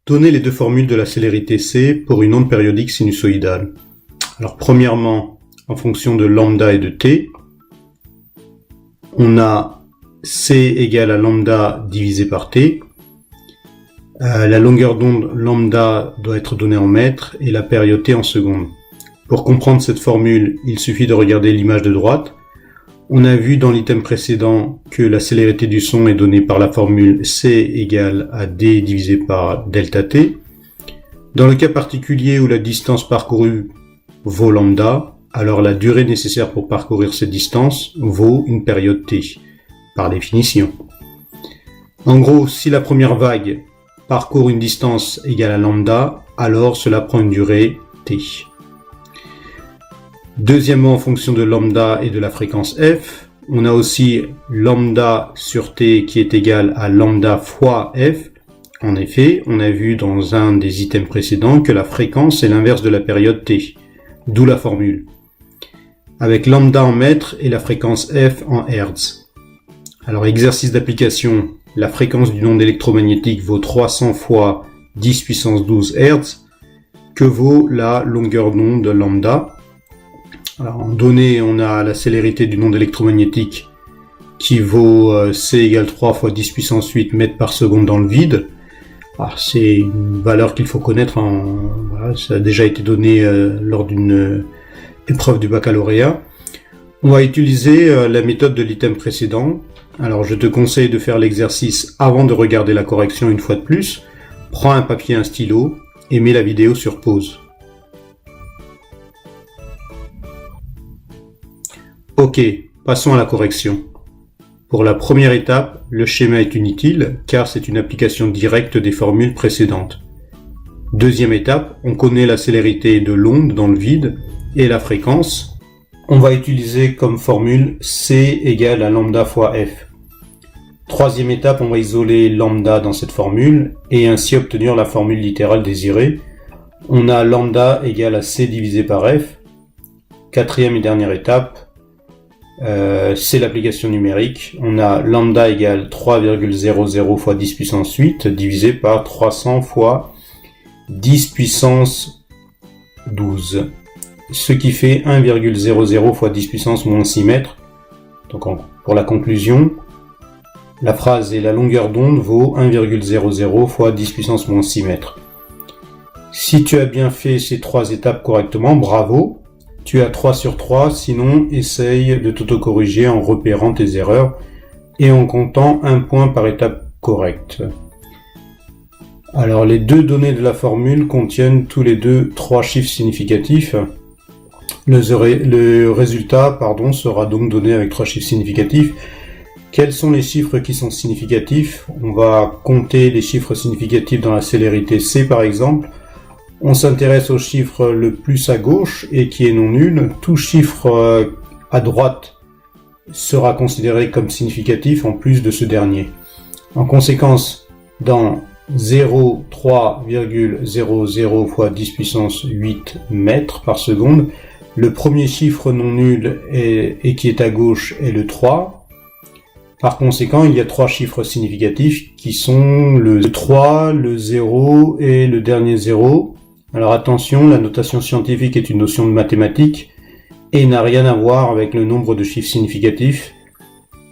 Donnez les deux formules de la célérité C pour une onde périodique sinusoïdale. Alors premièrement, en fonction de lambda et de t, on a C égale à lambda divisé par t. La longueur d'onde lambda doit être donnée en mètres et la période t en secondes. Pour comprendre cette formule, il suffit de regarder l'image de droite. On a vu dans l'item précédent que la célérité du son est donnée par la formule C égale à D divisé par delta T. Dans le cas particulier où la distance parcourue vaut lambda, alors la durée nécessaire pour parcourir cette distance vaut une période T, par définition. En gros, si la première vague parcourt une distance égale à lambda, alors cela prend une durée T. Deuxièmement, en fonction de lambda et de la fréquence f, on a aussi lambda sur t qui est égal à lambda fois f. En effet, on a vu dans un des items précédents que la fréquence est l'inverse de la période t, d'où la formule, avec lambda en mètres et la fréquence f en hertz. Alors, exercice d'application, la fréquence d'une onde électromagnétique vaut 300 fois 10 puissance 12 Hz, que vaut la longueur d'onde lambda. Alors, en données, on a la célérité d'une onde électromagnétique qui vaut C égale 3 fois 10 puissance 8 mètres par seconde dans le vide. Alors, c'est une valeur qu'il faut connaître, voilà, ça a déjà été donné lors d'une épreuve du baccalauréat. On va utiliser la méthode de l'item précédent. Alors, je te conseille de faire l'exercice avant de regarder la correction une fois de plus. Prends un papier et un stylo et mets la vidéo sur pause. Ok, passons à la correction. Pour la première étape, le schéma est inutile car c'est une application directe des formules précédentes. Deuxième étape, on connaît la célérité de l'onde dans le vide et la fréquence. On va utiliser comme formule C égale à lambda fois f. Troisième étape, on va isoler lambda dans cette formule et ainsi obtenir la formule littérale désirée. On a lambda égale à C divisé par f. Quatrième et dernière étape, c'est l'application numérique. On a lambda égale 3,00 fois 10 puissance 8 divisé par 300 fois 10 puissance 12. Ce qui fait 1,00 fois 10 puissance moins 6 mètres. Donc pour la conclusion, la phrase est la longueur d'onde vaut 1,00 fois 10 puissance moins 6 mètres. Si tu as bien fait ces trois étapes correctement, bravo! Tu as 3 sur 3, sinon essaye de t'auto-corriger en repérant tes erreurs et en comptant un point par étape correcte. Alors les deux données de la formule contiennent tous les deux 3 chiffres significatifs. Le résultat sera donc donné avec 3 chiffres significatifs. Quels sont les chiffres qui sont significatifs? On va compter les chiffres significatifs dans la célérité C par exemple. On s'intéresse au chiffre le plus à gauche et qui est non nul. Tout chiffre à droite sera considéré comme significatif en plus de ce dernier. En conséquence, dans 0,300 fois 10 puissance 8 mètres par seconde, le premier chiffre non nul et qui est à gauche est le 3. Par conséquent, il y a 3 chiffres significatifs qui sont le 3, le 0 et le dernier 0. Alors attention, la notation scientifique est une notion de mathématiques et n'a rien à voir avec le nombre de chiffres significatifs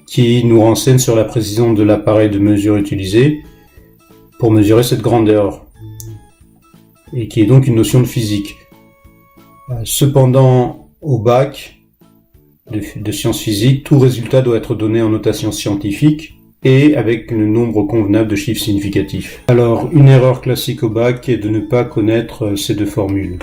qui nous renseigne sur la précision de l'appareil de mesure utilisé pour mesurer cette grandeur et qui est donc une notion de physique. Cependant, au bac de sciences physiques, tout résultat doit être donné en notation scientifique et avec le nombre convenable de chiffres significatifs. Alors, une erreur classique au bac est de ne pas connaître ces deux formules.